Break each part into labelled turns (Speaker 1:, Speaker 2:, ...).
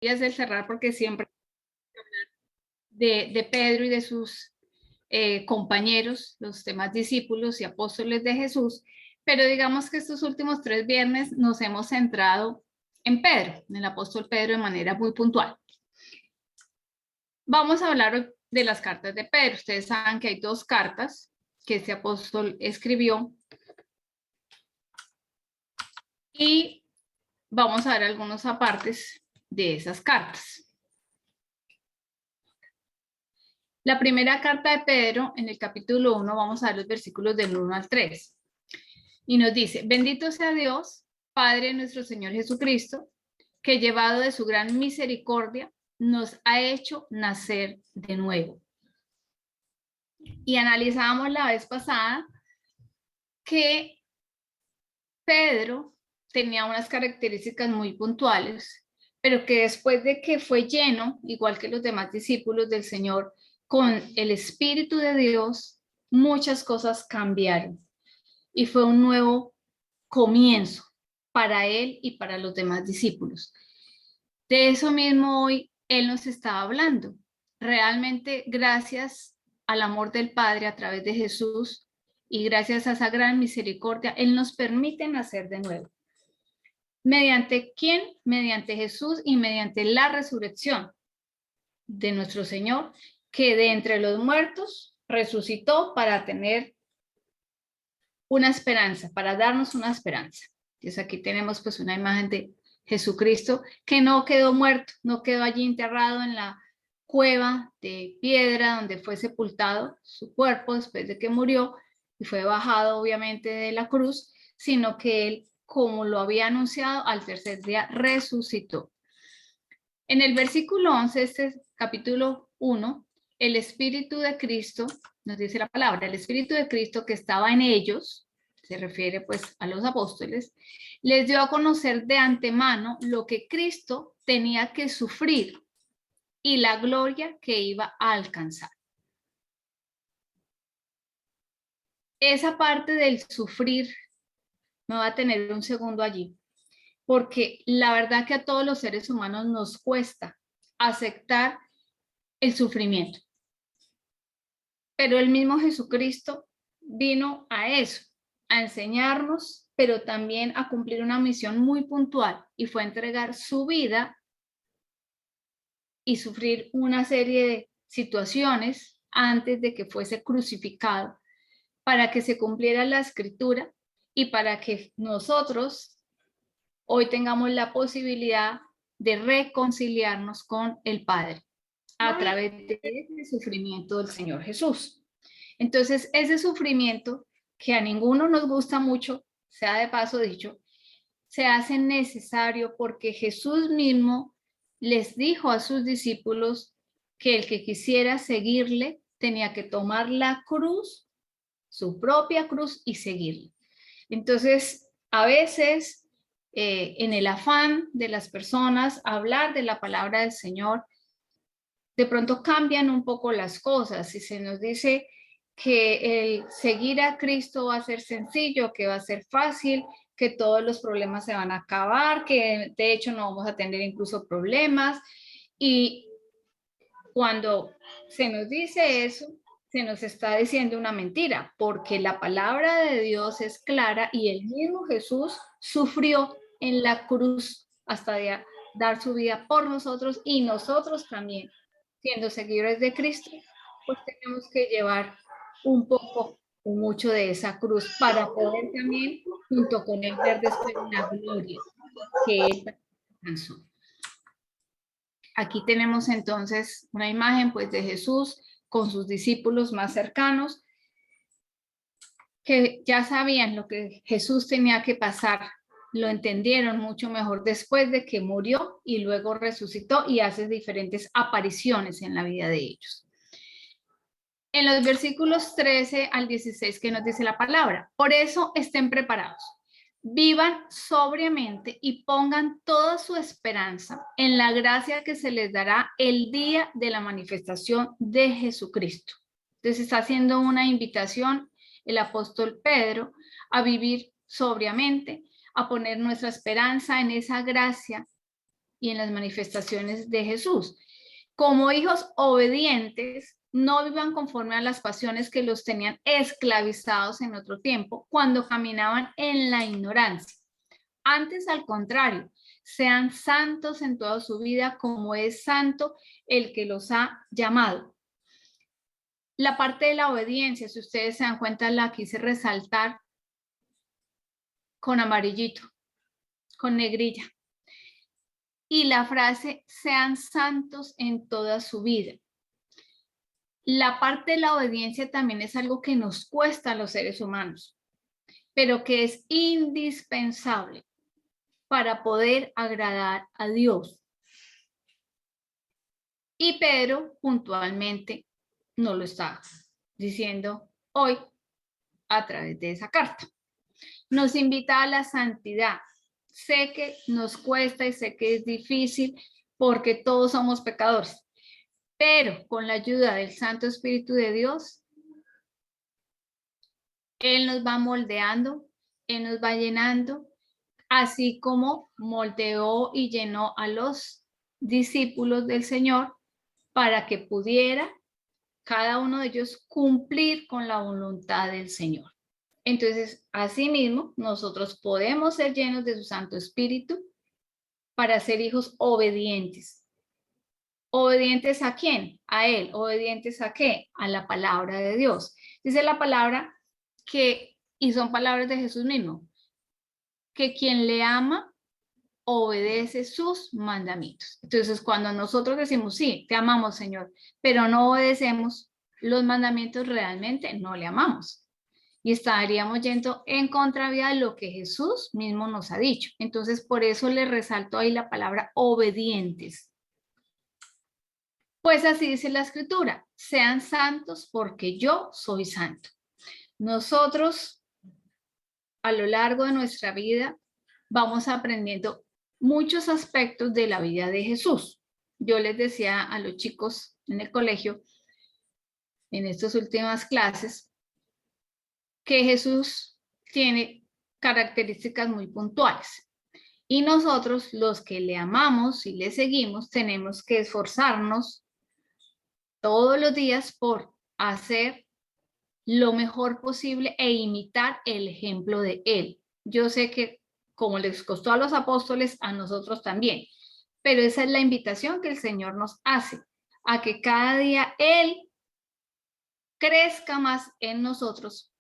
Speaker 1: voy a hacer cerrar porque siempre de Pedro y de sus compañeros, los demás discípulos y apóstoles de Jesús, pero digamos que estos últimos 3 viernes nos hemos centrado en Pedro, en el apóstol Pedro de manera muy puntual. Vamos a hablar de las cartas de Pedro. Ustedes saben que hay 2 cartas que este apóstol escribió y vamos a ver algunos apartes de esas cartas. La primera carta de Pedro, en el capítulo 1, vamos a ver los versículos del 1 al 3. Y nos dice: bendito sea Dios, Padre de nuestro Señor Jesucristo, que llevado de su gran misericordia, nos ha hecho nacer de nuevo. Y analizábamos la vez pasada que Pedro tenía unas características muy puntuales, pero que después de que fue lleno, igual que los demás discípulos del Señor, con el Espíritu de Dios, muchas cosas cambiaron y fue un nuevo comienzo para él y para los demás discípulos. De eso mismo hoy él nos está hablando. Realmente gracias al amor del Padre a través de Jesús y gracias a esa gran misericordia, él nos permite nacer de nuevo. ¿Mediante quién? Mediante Jesús y mediante la resurrección de nuestro Señor, que de entre los muertos resucitó para tener una esperanza, para darnos una esperanza. Entonces aquí tenemos pues una imagen de Jesucristo que no quedó muerto, no quedó allí enterrado en la cueva de piedra donde fue sepultado su cuerpo después de que murió y fue bajado obviamente de la cruz, sino que él, como lo había anunciado, al tercer día resucitó. En el versículo 11, este capítulo 1, el Espíritu de Cristo, nos dice la palabra, el Espíritu de Cristo que estaba en ellos, se refiere pues a los apóstoles, les dio a conocer de antemano lo que Cristo tenía que sufrir y la gloria que iba a alcanzar. Esa parte del sufrir me va a tener un segundo allí, porque la verdad que a todos los seres humanos nos cuesta aceptar el sufrimiento. Pero el mismo Jesucristo vino a eso, a enseñarnos, pero también a cumplir una misión muy puntual, y fue entregar su vida y sufrir una serie de situaciones antes de que fuese crucificado, para que se cumpliera la escritura y para que nosotros hoy tengamos la posibilidad de reconciliarnos con el Padre a través de ese sufrimiento del Señor Jesús. Entonces, ese sufrimiento que a ninguno nos gusta mucho, sea de paso dicho, se hace necesario porque Jesús mismo les dijo a sus discípulos que el que quisiera seguirle tenía que tomar la cruz, su propia cruz, y seguirle. Entonces, a veces, en el afán de las personas, hablar de la palabra del Señor, de pronto cambian un poco las cosas y se nos dice que el seguir a Cristo va a ser sencillo, que va a ser fácil, que todos los problemas se van a acabar, que de hecho no vamos a tener incluso problemas. Y cuando se nos dice eso, se nos está diciendo una mentira, porque la palabra de Dios es clara y el mismo Jesús sufrió en la cruz hasta dar su vida por nosotros, y nosotros también, siendo seguidores de Cristo, pues tenemos que llevar un poco o mucho de esa cruz para poder también, junto con él, ver después la gloria que él alcanzó. Aquí tenemos entonces una imagen pues de Jesús con sus discípulos más cercanos, que ya sabían lo que Jesús tenía que pasar, lo entendieron mucho mejor después de que murió y luego resucitó y hace diferentes apariciones en la vida de ellos. En los versículos 13 al 16, que nos dice la palabra: por eso estén preparados, vivan sobriamente y pongan toda su esperanza en la gracia que se les dará el día de la manifestación de Jesucristo. Entonces está haciendo una invitación el apóstol Pedro a vivir sobriamente, a poner nuestra esperanza en esa gracia y en las manifestaciones de Jesús. Como hijos obedientes, no vivan conforme a las pasiones que los tenían esclavizados en otro tiempo, cuando caminaban en la ignorancia. Antes, al contrario, sean santos en toda su vida, como es santo el que los ha llamado. La parte de la obediencia, si ustedes se dan cuenta, la quise resaltar con amarillito, con negrilla. Y la frase, sean santos en toda su vida. La parte de la obediencia también es algo que nos cuesta a los seres humanos, pero que es indispensable para poder agradar a Dios. Y Pedro puntualmente nos lo está diciendo hoy a través de esa carta. Nos invita a la santidad. Sé que nos cuesta y sé que es difícil porque todos somos pecadores, pero con la ayuda del Santo Espíritu de Dios, Él nos va moldeando, Él nos va llenando, así como moldeó y llenó a los discípulos del Señor para que pudiera cada uno de ellos cumplir con la voluntad del Señor. Entonces, asimismo, nosotros podemos ser llenos de su Santo Espíritu para ser hijos obedientes. ¿Obedientes a quién? A Él. ¿Obedientes a qué? A la palabra de Dios. Dice la palabra que, y son palabras de Jesús mismo, que quien le ama obedece sus mandamientos. Entonces, cuando nosotros decimos, sí, te amamos, Señor, pero no obedecemos los mandamientos, realmente no le amamos. Y estaríamos yendo en contravía de lo que Jesús mismo nos ha dicho. Entonces, por eso le resalto ahí la palabra obedientes. Pues así dice la Escritura, sean santos porque yo soy santo. Nosotros, a lo largo de nuestra vida, vamos aprendiendo muchos aspectos de la vida de Jesús. Yo les decía a los chicos en el colegio, en estas últimas clases, que Jesús tiene características muy puntuales. Y nosotros, los que le amamos y le seguimos, tenemos que esforzarnos todos los días por hacer lo mejor posible e imitar el ejemplo de Él. Yo sé que como les costó a los apóstoles, a nosotros también, pero esa es la invitación que el Señor nos hace, a que cada día Él crezca más en nosotros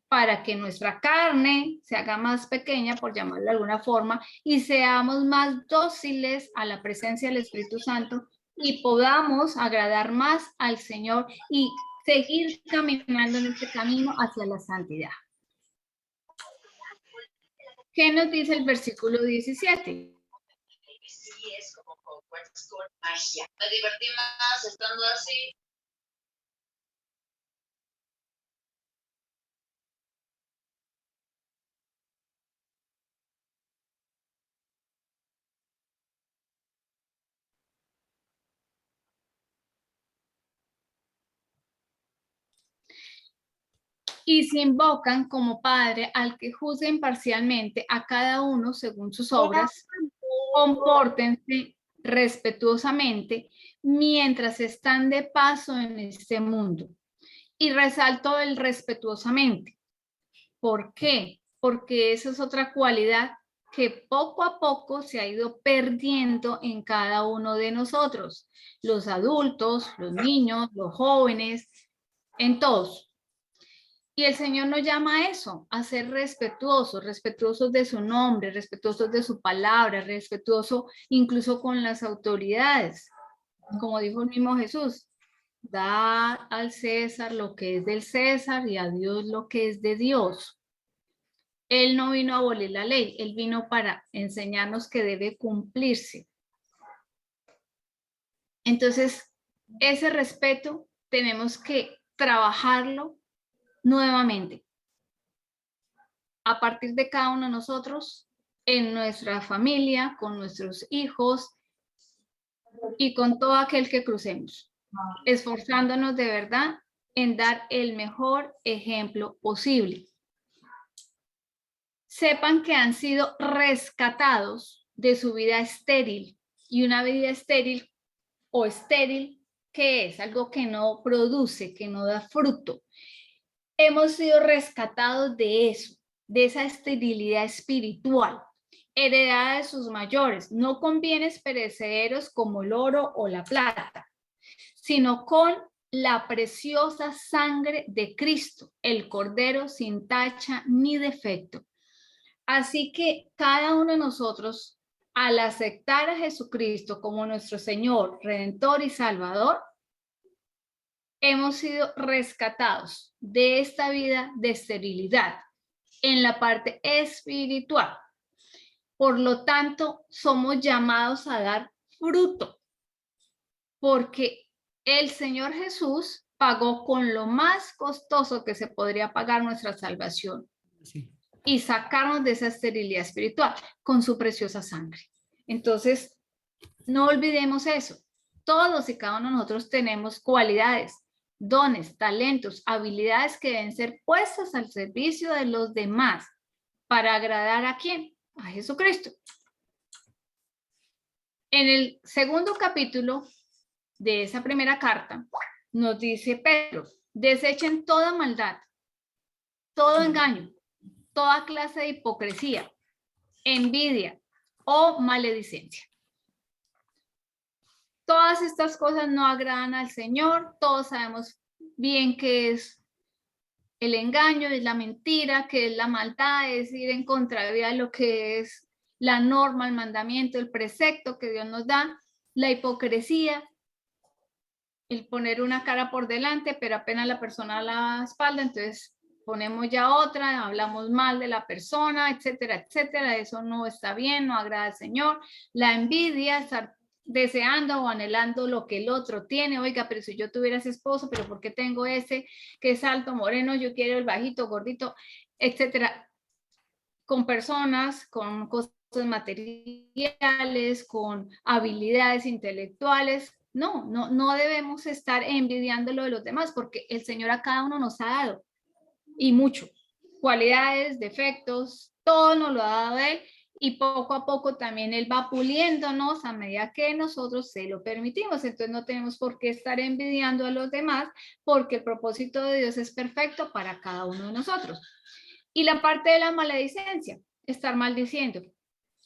Speaker 1: para que nuestra carne se haga más pequeña, por llamarlo de alguna forma, y seamos más dóciles a la presencia del Espíritu Santo y podamos agradar más al Señor y seguir caminando en este camino hacia la santidad. ¿Qué nos dice el versículo 17?
Speaker 2: Sí, es como Hogwarts con magia. Me divertí más estando así.
Speaker 1: Y se invocan como Padre al que juzgue imparcialmente a cada uno según sus obras, compórtense respetuosamente mientras están de paso en este mundo. Y resalto el respetuosamente. ¿Por qué? Porque esa es otra cualidad que poco a poco se ha ido perdiendo en cada uno de nosotros, los adultos, los niños, los jóvenes, en todos. Y el Señor nos llama a eso, a ser respetuosos, respetuosos de su nombre, respetuosos de su palabra, respetuosos incluso con las autoridades. Como dijo el mismo Jesús, da al César lo que es del César y a Dios lo que es de Dios. Él no vino a abolir la ley, él vino para enseñarnos que debe cumplirse. Entonces, ese respeto tenemos que trabajarlo nuevamente a partir de cada uno de nosotros, en nuestra familia, con nuestros hijos y con todo aquel que crucemos, esforzándonos de verdad en dar el mejor ejemplo posible. Sepan que han sido rescatados de su vida estéril Y una vida estéril o estéril, ¿qué es? Algo que no produce, que no da fruto. Hemos sido rescatados de eso, de esa esterilidad espiritual, heredada de sus mayores, no con bienes perecederos como el oro o la plata, sino con la preciosa sangre de Cristo, el Cordero sin tacha ni defecto. Así que cada uno de nosotros, al aceptar a Jesucristo como nuestro Señor, Redentor y Salvador, hemos sido rescatados de esta vida de esterilidad en la parte espiritual. Por lo tanto, somos llamados a dar fruto, porque el Señor Jesús pagó con lo más costoso que se podría pagar nuestra salvación. Sí. Y sacarnos de esa esterilidad espiritual con su preciosa sangre. Entonces, no olvidemos eso. Todos y cada uno de nosotros tenemos cualidades, dones, talentos, habilidades que deben ser puestas al servicio de los demás para agradar ¿a quién? A Jesucristo. En el segundo capítulo de esa primera carta nos dice Pedro, desechen toda maldad, todo engaño, toda clase de hipocresía, envidia o maledicencia. Todas estas cosas no agradan al Señor. Todos sabemos bien qué es el engaño, es la mentira, qué es la maldad, es ir en contravía de lo que es la norma, el mandamiento, el precepto que Dios nos da, la hipocresía, el poner una cara por delante, pero apenas la persona a la espalda, entonces ponemos ya otra, hablamos mal de la persona, etcétera, etcétera. Eso no está bien, no agrada al Señor. La envidia, estar deseando o anhelando lo que el otro tiene. Oiga, pero si yo tuviera ese esposo, pero ¿por qué tengo ese que es alto, moreno? Yo quiero el bajito, gordito, etcétera. Con personas, con cosas materiales, con habilidades intelectuales. No debemos estar envidiando lo de los demás, porque el Señor a cada uno nos ha dado, y mucho, cualidades, defectos, todo nos lo ha dado Él, y poco a poco también Él va puliéndonos a medida que nosotros se lo permitimos. Entonces no tenemos por qué estar envidiando a los demás, porque el propósito de Dios es perfecto para cada uno de nosotros. Y la parte de la maledicencia, estar maldiciendo,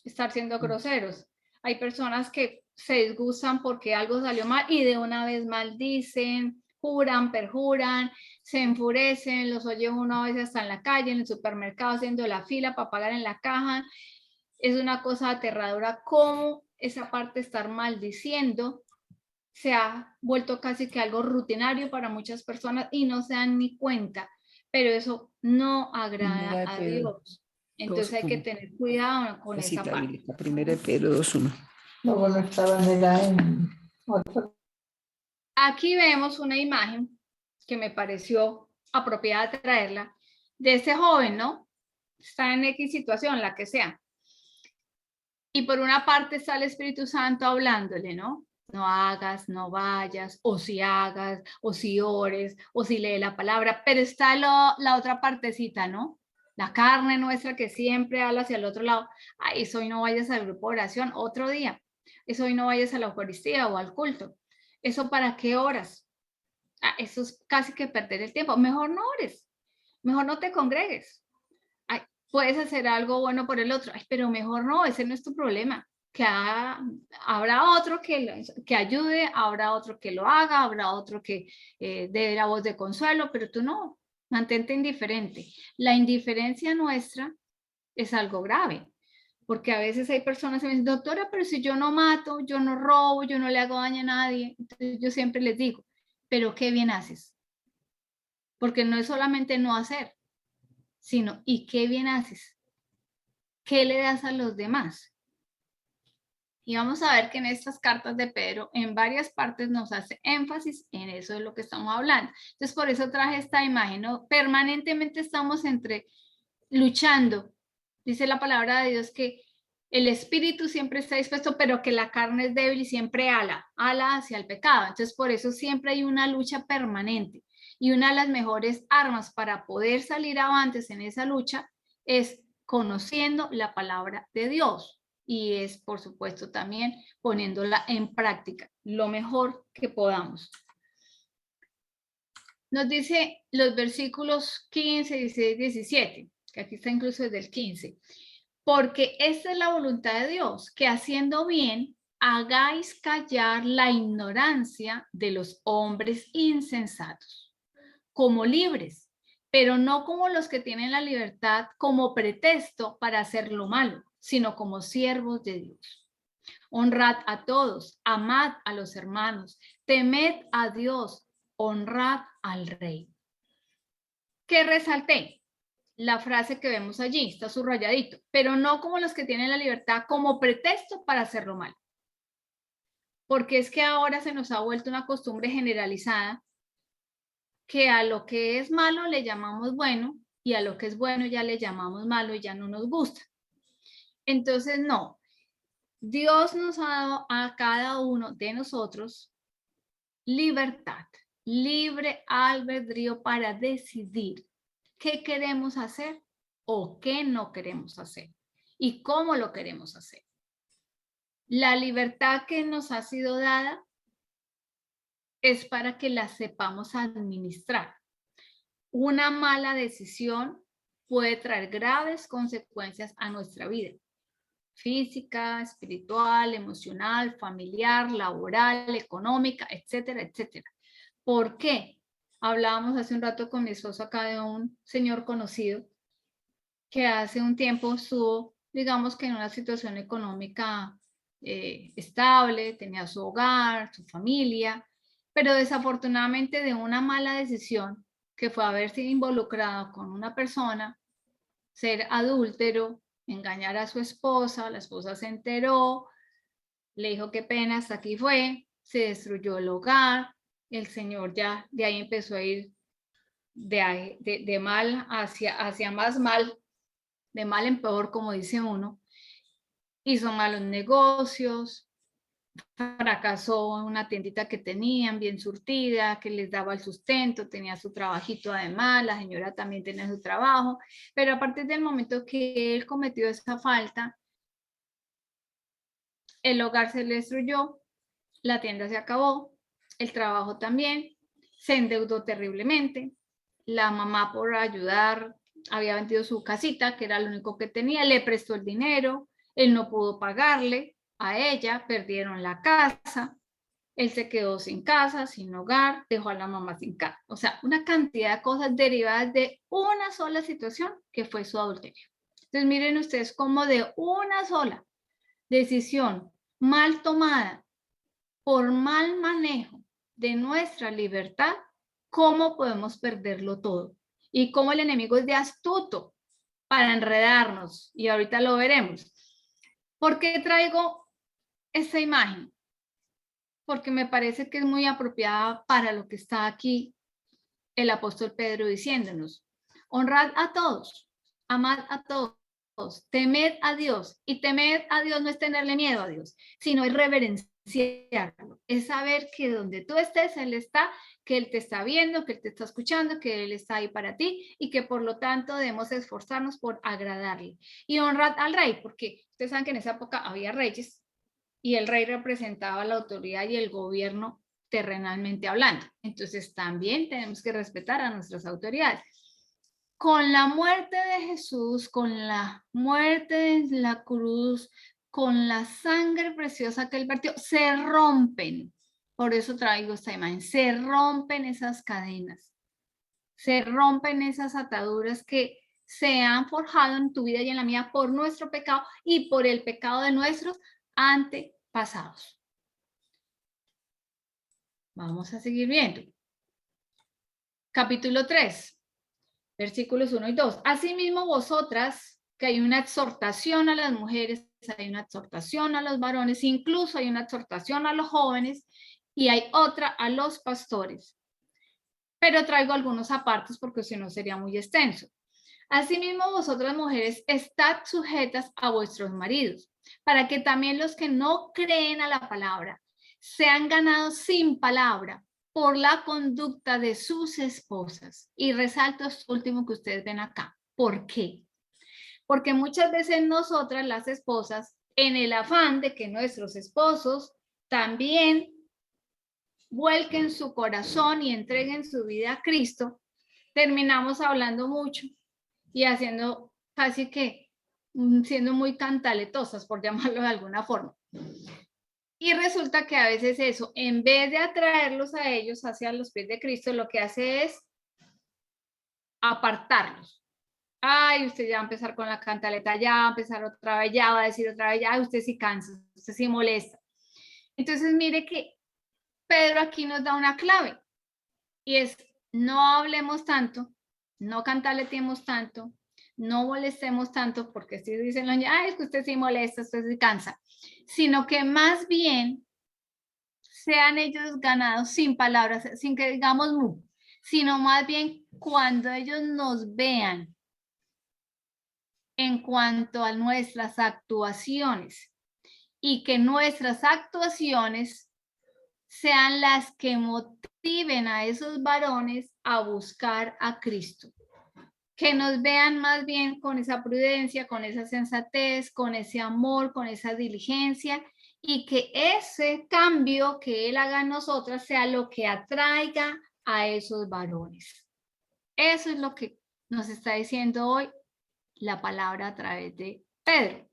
Speaker 1: estar siendo groseros. Hay personas que se disgustan porque algo salió mal y de una vez maldicen, juran, perjuran, se enfurecen, los oye uno a veces hasta en la calle, en el supermercado, haciendo la fila para pagar en la caja. Es una cosa aterradora cómo esa parte de estar maldiciendo se ha vuelto casi que algo rutinario para muchas personas y no se dan ni cuenta, pero eso no agrada a Dios. Entonces hay que tener cuidado con esa parte.
Speaker 3: La primera de Pedro 2:1.
Speaker 4: Luego no estaba en otro.
Speaker 1: Aquí vemos una imagen que me pareció apropiada traerla, de ese joven, ¿no? Está en X situación, la que sea. Y por una parte está el Espíritu Santo hablándole, ¿no? No hagas, no vayas, o si hagas, o si ores, o si lee la palabra, pero está la otra partecita, ¿no? La carne nuestra que siempre habla hacia el otro lado. Ay, eso hoy no vayas al grupo de oración, otro día. Eso hoy no vayas a la Eucaristía o al culto. ¿Eso para qué oras? Eso es casi que perder el tiempo. Mejor no ores, mejor no te congregues. Ay, puedes hacer algo bueno por el otro, ay, pero mejor no, ese no es tu problema. Que habrá otro que ayude, habrá otro que lo haga, habrá otro que dé la voz de consuelo, pero tú no, mantente indiferente. La indiferencia nuestra es algo grave, porque a veces hay personas que me dicen, doctora, pero si yo no mato, yo no robo, yo no le hago daño a nadie. Entonces yo siempre les digo, pero qué bien haces, porque no es solamente no hacer, sino ¿y qué bien haces? ¿Qué le das a los demás? Y vamos a ver que en estas cartas de Pedro, en varias partes nos hace énfasis en eso de lo que estamos hablando. Entonces, por eso traje esta imagen, ¿no? Permanentemente estamos luchando. Dice la palabra de Dios que el espíritu siempre está dispuesto, pero que la carne es débil y siempre ala hacia el pecado. Entonces, por eso siempre hay una lucha permanente. Y una de las mejores armas para poder salir avantes en esa lucha es conociendo la palabra de Dios. y es, por supuesto, también poniéndola en práctica lo mejor que podamos. Nos dice los versículos 15, 16, 17, que aquí está incluso desde el 15. Porque esta es la voluntad de Dios, que haciendo bien hagáis callar la ignorancia de los hombres insensatos, como libres, pero no como los que tienen la libertad como pretexto para hacer lo malo, sino como siervos de Dios. Honrad a todos, amad a los hermanos, temed a Dios, honrad al rey. ¿Qué resalté? La frase que vemos allí, está subrayadito, pero no como los que tienen la libertad como pretexto para hacerlo mal. Porque es que ahora se nos ha vuelto una costumbre generalizada que a lo que es malo le llamamos bueno y a lo que es bueno ya le llamamos malo y ya no nos gusta. Entonces, no. Dios nos ha dado a cada uno de nosotros libertad, libre albedrío para decidir qué queremos hacer o qué no queremos hacer y cómo lo queremos hacer. La libertad que nos ha sido dada es para que la sepamos administrar. Una mala decisión puede traer graves consecuencias a nuestra vida, física, espiritual, emocional, familiar, laboral, económica, etcétera, etcétera. ¿Por qué? Hablábamos hace un rato con mi esposo acá de un señor conocido que hace un tiempo estuvo, digamos que en una situación económica estable, tenía su hogar, su familia, pero desafortunadamente de una mala decisión que fue haberse involucrado con una persona, ser adúltero, engañar a su esposa, la esposa se enteró, le dijo qué pena, hasta aquí fue, se destruyó el hogar, el señor ya de ahí empezó a ir de mal hacia más mal, de mal en peor, como dice uno, hizo malos negocios, fracasó en una tiendita que tenían bien surtida, que les daba el sustento, tenía su trabajito además, la señora también tenía su trabajo, pero a partir del momento que él cometió esa falta, el hogar se le destruyó, la tienda se acabó, el trabajo también, se endeudó terriblemente, la mamá por ayudar había vendido su casita, que era lo único que tenía, le prestó el dinero, él no pudo pagarle a ella, perdieron la casa, él se quedó sin casa, sin hogar, dejó a la mamá sin casa. O sea, una cantidad de cosas derivadas de una sola situación que fue su adulterio. Entonces miren ustedes cómo de una sola decisión mal tomada por mal manejo de nuestra libertad, cómo podemos perderlo todo y cómo el enemigo es de astuto para enredarnos, y ahorita lo veremos. ¿Por qué traigo esta imagen? Porque me parece que es muy apropiada para lo que está aquí el apóstol Pedro diciéndonos: honrad a todos, amad a todos, temed a Dios. Y temed a Dios no es tenerle miedo a Dios, sino es reverenciarlo, es saber que donde tú estés, Él está, que Él te está viendo, que Él te está escuchando, que Él está ahí para ti y que por lo tanto debemos esforzarnos por agradarle. Y honrad al rey, porque ustedes saben que en esa época había reyes y el rey representaba la autoridad y el gobierno terrenalmente hablando. Entonces también tenemos que respetar a nuestras autoridades. Con la muerte de Jesús, con la muerte en la cruz, con la sangre preciosa que él vertió, se rompen. Por eso traigo esta imagen. Se rompen esas cadenas. Se rompen esas ataduras que se han forjado en tu vida y en la mía por nuestro pecado y por el pecado de nuestros antepasados. Vamos a seguir viendo. Capítulo 3, versículos 1 y 2. Asimismo vosotras, que hay una exhortación a las mujeres, hay una exhortación a los varones, incluso hay una exhortación a los jóvenes y hay otra a los pastores. Pero traigo algunos apartes porque si no sería muy extenso. Asimismo vosotras mujeres, estad sujetas a vuestros maridos, para que también los que no creen a la palabra sean ganados sin palabra por la conducta de sus esposas. Y resalto esto último que ustedes ven acá. ¿Por qué? Porque muchas veces nosotras, las esposas, en el afán de que nuestros esposos también vuelquen su corazón y entreguen su vida a Cristo, terminamos hablando mucho y haciendo casi que siendo muy cantaletosas, por llamarlo de alguna forma. Y resulta que a veces eso, en vez de atraerlos a ellos hacia los pies de Cristo, lo que hace es apartarlos. Ay, usted ya va a empezar con la cantaleta, ya va a empezar otra vez, ya va a decir otra vez, ya usted sí cansa, usted sí molesta. Entonces mire que Pedro aquí nos da una clave y es: no hablemos tanto, no cantaletemos tanto, no molestemos tanto, porque si dicen, ay, es que usted sí molesta, usted sí cansa, sino que más bien sean ellos ganados sin palabras, sin que digamos mu, sino más bien cuando ellos nos vean en cuanto a nuestras actuaciones y que nuestras actuaciones sean las que motiven a esos varones a buscar a Cristo. Que nos vean más bien con esa prudencia, con esa sensatez, con ese amor, con esa diligencia, y que ese cambio que Él haga en nosotras sea lo que atraiga a esos varones. Eso es lo que nos está diciendo hoy la palabra a través de Pedro.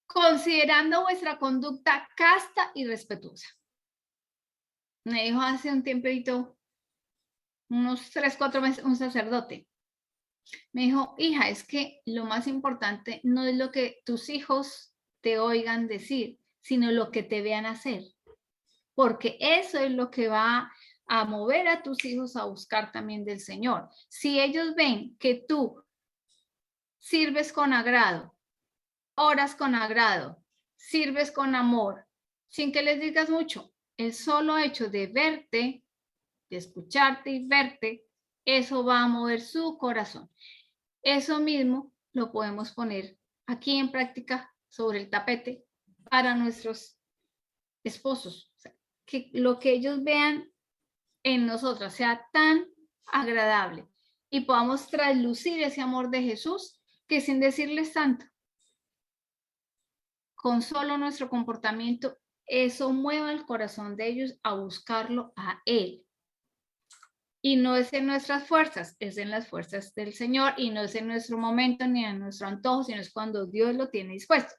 Speaker 1: Considerando vuestra conducta casta y respetuosa. Me dijo hace un tiempito, unos 3, 4 meses, un sacerdote. Me dijo, hija, es que lo más importante no es lo que tus hijos te oigan decir, sino lo que te vean hacer. Porque eso es lo que va a mover a tus hijos a buscar también del Señor. Si ellos ven que tú sirves con agrado, oras con agrado, sirves con amor, sin que les digas mucho, el solo hecho de verte, de escucharte y verte, eso va a mover su corazón. Eso mismo lo podemos poner aquí en práctica sobre el tapete para nuestros esposos. O sea, que lo que ellos vean en nosotros sea tan agradable y podamos traslucir ese amor de Jesús que sin decirles tanto, con solo nuestro comportamiento, eso mueva el corazón de ellos a buscarlo a Él. Y no es en nuestras fuerzas, es en las fuerzas del Señor, y no es en nuestro momento ni en nuestro antojo, sino es cuando Dios lo tiene dispuesto.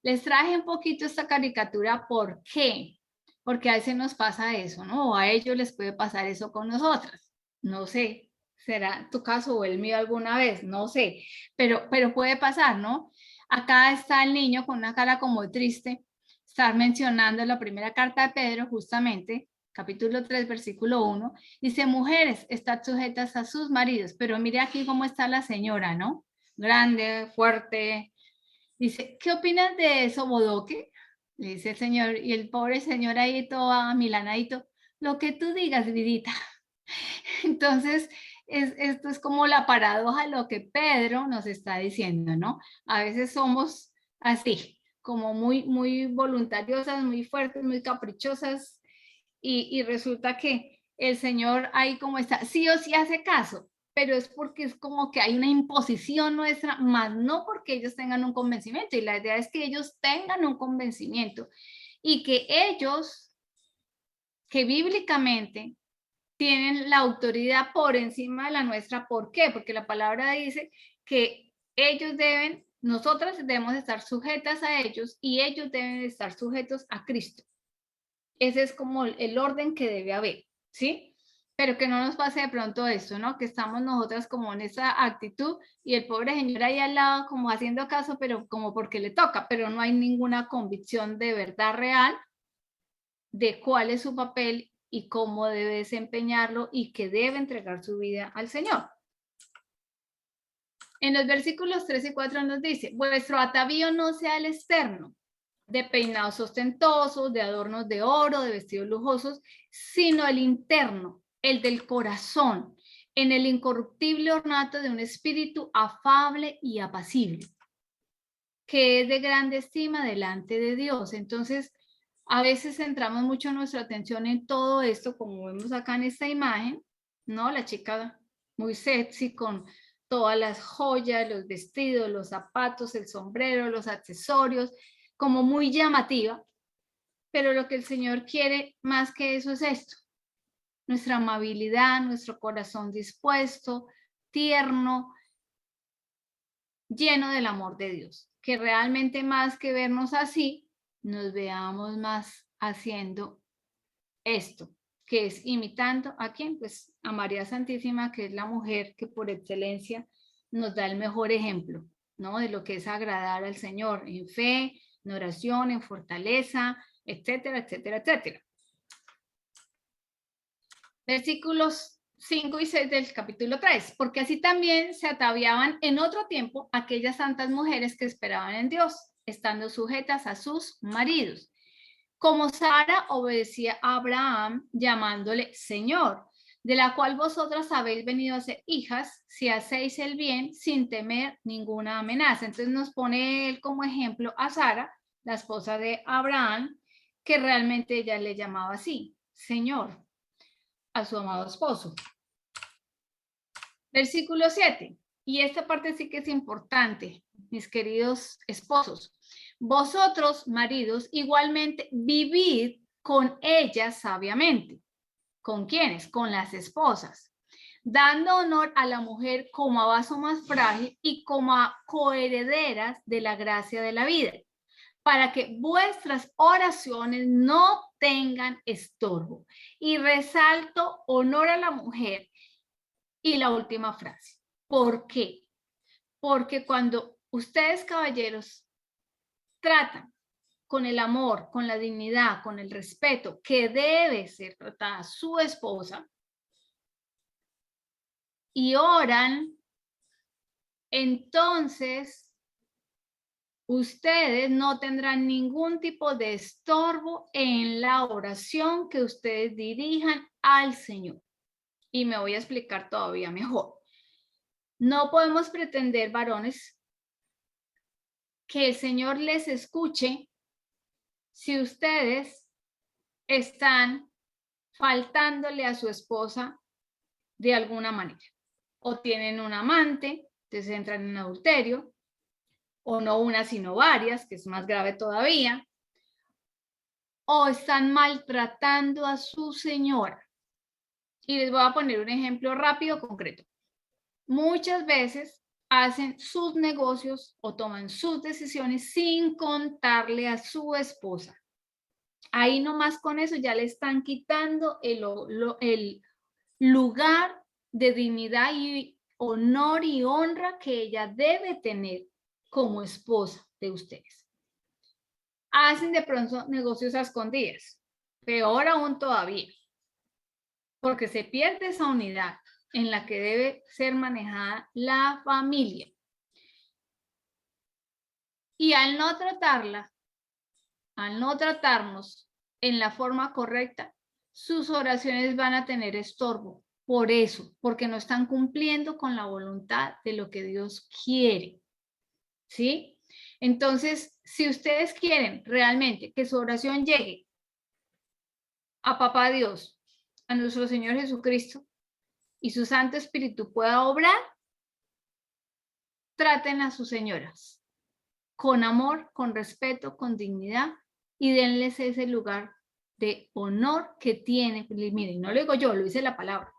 Speaker 1: Les traje un poquito esta caricatura, ¿por qué? Porque a veces nos pasa eso, ¿no? O a ellos les puede pasar eso con nosotras. No sé, será tu caso o el mío alguna vez, no sé, pero puede pasar, ¿no? Acá está el niño con una cara como triste, estar mencionando la primera carta de Pedro, justamente, capítulo 3, versículo 1, dice, mujeres, estad sujetas a sus maridos, pero mire aquí cómo está la señora, ¿no? Grande, fuerte. Dice, ¿qué opinas de eso, Bodoque? Le dice el señor, y el pobre señor ahí todo amilanadito, lo que tú digas, vidita. Entonces, esto es como la paradoja de lo que Pedro nos está diciendo, ¿no? A veces somos así, como muy voluntariosas, muy fuertes, muy caprichosas, y resulta que el Señor ahí como está, sí o sí hace caso, pero es porque es como que hay una imposición nuestra, más no porque ellos tengan un convencimiento, y la idea es que ellos tengan un convencimiento y que ellos, que bíblicamente tienen la autoridad por encima de la nuestra. ¿Por qué? Porque la palabra dice que ellos deben, nosotras debemos estar sujetas a ellos y ellos deben estar sujetos a Cristo. Ese es como el orden que debe haber, ¿sí? Pero que no nos pase de pronto esto, ¿no? Que estamos nosotras como en esa actitud y el pobre señor ahí al lado como haciendo caso, pero como porque le toca, pero no hay ninguna convicción de verdad real de cuál es su papel y cómo debe desempeñarlo y que debe entregar su vida al Señor. En los versículos 3 y 4 nos dice, vuestro atavío no sea el externo, de peinados ostentosos, de adornos de oro, de vestidos lujosos, sino el interno, el del corazón, en el incorruptible ornato de un espíritu afable y apacible, que es de grande estima delante de Dios. Entonces, a veces centramos mucho nuestra atención en todo esto, como vemos acá en esta imagen, ¿no? La chica muy sexy con todas las joyas, los vestidos, los zapatos, el sombrero, los accesorios, como muy llamativa. Pero lo que el Señor quiere más que eso es esto: nuestra amabilidad, nuestro corazón dispuesto, tierno, lleno del amor de Dios. Que realmente más que vernos así, nos veamos más haciendo esto, que es imitando ¿a quién? Pues a María Santísima, que es la mujer que por excelencia nos da el mejor ejemplo, ¿no? De lo que es agradar al Señor en fe, en oración, en fortaleza, etcétera, etcétera, etcétera. Versículos 5 y 6 del capítulo 3. Porque así también se ataviaban en otro tiempo aquellas santas mujeres que esperaban en Dios, estando sujetas a sus maridos. Como Sara obedecía a Abraham, llamándole Señor, de la cual vosotras habéis venido a ser hijas, si hacéis el bien sin temer ninguna amenaza. Entonces nos pone él como ejemplo a Sara, la esposa de Abraham, que realmente ella le llamaba así, Señor, a su amado esposo. Versículo 7. Y esta parte sí que es importante, mis queridos esposos. Vosotros, maridos, igualmente vivid con ellas sabiamente. ¿Con quiénes? Con las esposas, dando honor a la mujer como a vaso más frágil y como a coherederas de la gracia de la vida, para que vuestras oraciones no tengan estorbo. Y resalto honor a la mujer. Y la última frase. ¿Por qué? Porque cuando ustedes, caballeros, tratan con el amor, con la dignidad, con el respeto que debe ser tratada su esposa y oran, entonces ustedes no tendrán ningún tipo de estorbo en la oración que ustedes dirijan al Señor. Y me voy a explicar todavía mejor. No podemos pretender, varones, que el Señor les escuche si ustedes están faltándole a su esposa de alguna manera. O tienen un amante, entonces entran en adulterio, o no una sino varias, que es más grave todavía, o están maltratando a su señora. Y les voy a poner un ejemplo rápido, concreto. Muchas veces hacen sus negocios o toman sus decisiones sin contarle a su esposa. Ahí nomás con eso ya le están quitando el lugar de dignidad y honor y honra que ella debe tener como esposa de ustedes. Hacen de pronto negocios a escondidas, peor aún todavía, porque se pierde esa unidad en la que debe ser manejada la familia. Y al no tratarla, al no tratarnos en la forma correcta, sus oraciones van a tener estorbo. Por eso, porque no están cumpliendo con la voluntad de lo que Dios quiere. ¿Sí? Entonces, si ustedes quieren realmente que su oración llegue a Papá Dios, a nuestro Señor Jesucristo, y su Santo Espíritu pueda obrar, traten a sus señoras con amor, con respeto, con dignidad, y denles ese lugar de honor que tiene. Miren, no lo digo yo, lo dice la palabra.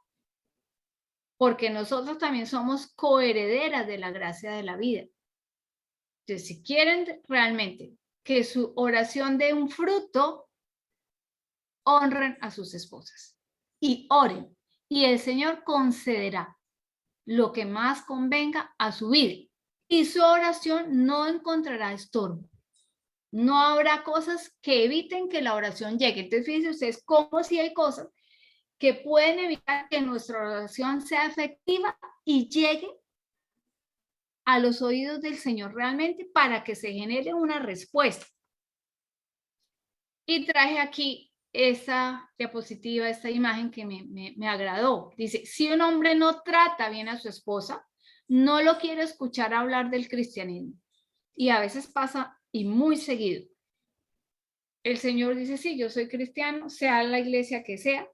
Speaker 1: Porque nosotros también somos coherederas de la gracia de la vida. Entonces, si quieren realmente que su oración dé un fruto, honren a sus esposas y oren. Y el Señor concederá lo que más convenga a su vida. Y su oración no encontrará estorbo. No habrá cosas que eviten que la oración llegue. Entonces, fíjense ustedes cómo si hay cosas que pueden evitar que nuestra oración sea efectiva y llegue a los oídos del Señor realmente para que se genere una respuesta. Y traje aquí esta diapositiva, esta imagen que me agradó. Dice, si un hombre no trata bien a su esposa, no lo quiere escuchar hablar del cristianismo. Y a veces pasa, y muy seguido. El Señor dice, sí, yo soy cristiano, sea la iglesia que sea,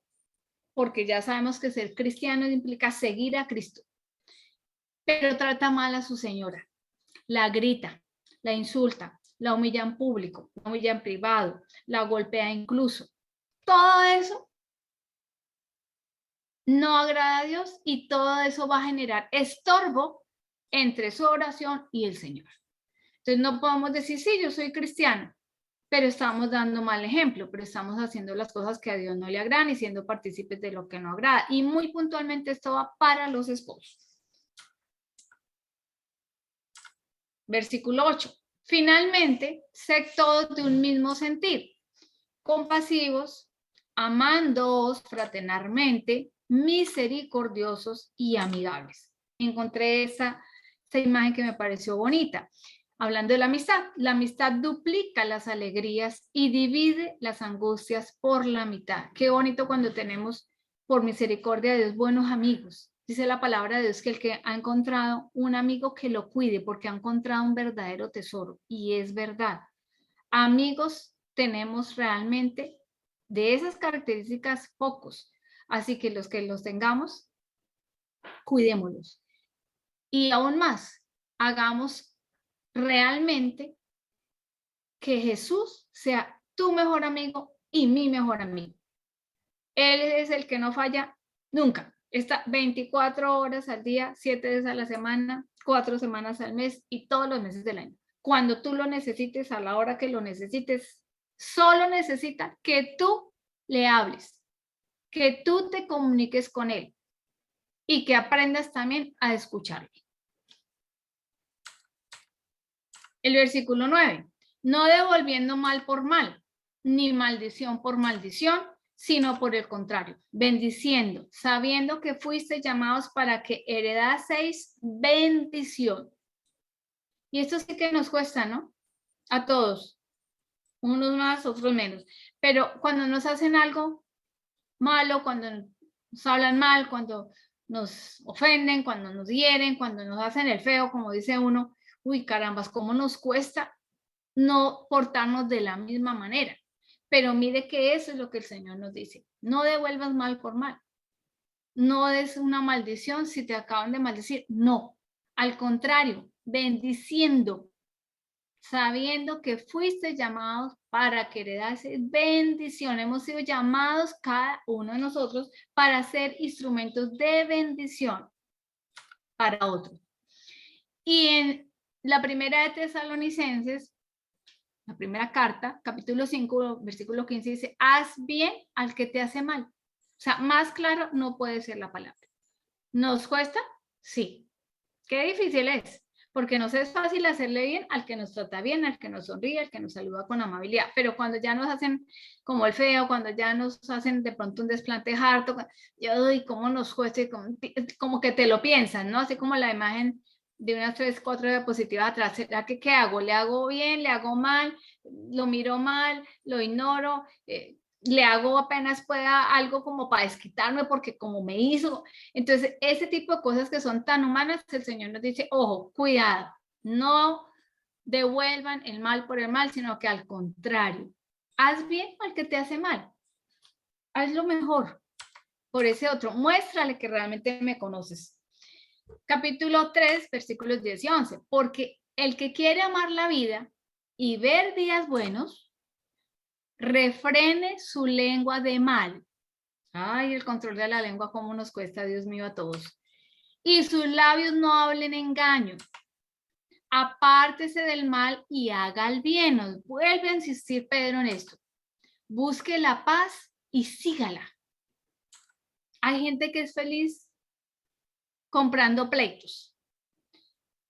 Speaker 1: porque ya sabemos que ser cristiano implica seguir a Cristo. pero trata mal a su señora, la grita, la insulta, la humilla en público, la humilla en privado, la golpea incluso. Todo eso no agrada a Dios y todo eso va a generar estorbo entre su oración y el Señor. Entonces no podemos decir, sí, yo soy cristiano, pero estamos dando mal ejemplo, pero estamos haciendo las cosas que a Dios no le agradan y siendo partícipes de lo que no agrada. Y muy puntualmente esto va para los esposos. Versículo 8. Finalmente, sed todos de un mismo sentir, compasivos, amándoos fraternalmente, misericordiosos y amigables. Encontré esa imagen que me pareció bonita. Hablando de la amistad duplica las alegrías y divide las angustias por la mitad. Qué bonito cuando tenemos, por misericordia de Dios, buenos amigos. Dice la palabra de Dios que el que ha encontrado un amigo que lo cuide porque ha encontrado un verdadero tesoro. Y es verdad. Amigos tenemos realmente de esas características pocos. Así que los tengamos, cuidémoslos. Y aún más, hagamos realmente que Jesús sea tu mejor amigo y mi mejor amigo. Él es el que no falla nunca. Está 24 horas al día, 7 veces a la semana, 4 semanas al mes y todos los meses del año. Cuando tú lo necesites, a la hora que lo necesites, solo necesita que tú le hables, que tú te comuniques con él y que aprendas también a escucharle. El versículo 9. No devolviendo mal por mal, ni maldición por maldición, sino por el contrario, bendiciendo, sabiendo que fuiste llamados para que heredaseis bendición. Y esto sí que nos cuesta, ¿no? A todos, unos más, otros menos. Pero cuando nos hacen algo malo, cuando nos hablan mal, cuando nos ofenden, cuando nos hieren, cuando nos hacen el feo, como dice uno, uy, carambas, cómo nos cuesta no portarnos de la misma manera. Pero mire que eso es lo que el Señor nos dice. No devuelvas mal por mal. No es una maldición si te acaban de maldecir. No. Al contrario, bendiciendo, sabiendo que fuiste llamados para que heredase bendición. Hemos sido llamados cada uno de nosotros para ser instrumentos de bendición para otros. Y en la primera de Tesalonicenses, la primera carta, capítulo 5, versículo 15, dice, haz bien al que te hace mal. O sea, más claro no puede ser la palabra. ¿Nos cuesta? Sí. Qué difícil es, porque nos es fácil hacerle bien al que nos trata bien, al que nos sonríe, al que nos saluda con amabilidad, pero cuando ya nos hacen como el feo, cuando ya nos hacen de pronto un desplante harto, yo, y cómo nos cuesta, como que te lo piensan, ¿no? Así como la imagen de unas 3, 4 diapositivas atrás, ¿será que qué hago? ¿Le hago bien? ¿Le hago mal? ¿Lo miro mal? ¿Lo ignoro? ¿Le hago apenas pueda algo como para desquitarme porque como me hizo? Entonces, ese tipo de cosas que son tan humanas, el Señor nos dice, ojo, cuidado, no devuelvan el mal por el mal, sino que al contrario, haz bien al que te hace mal, haz lo mejor por ese otro, muéstrale que realmente me conoces. Capítulo 3, versículos 10 y 11, porque el que quiere amar la vida y ver días buenos, refrene su lengua de mal. Ay, el control de la lengua, cómo nos cuesta, Dios mío, a todos. Y sus labios no hablen engaño. Apártese del mal y haga el bien. Nos vuelve a insistir Pedro en esto. Busque la paz y sígala. Hay gente que es feliz comprando pleitos.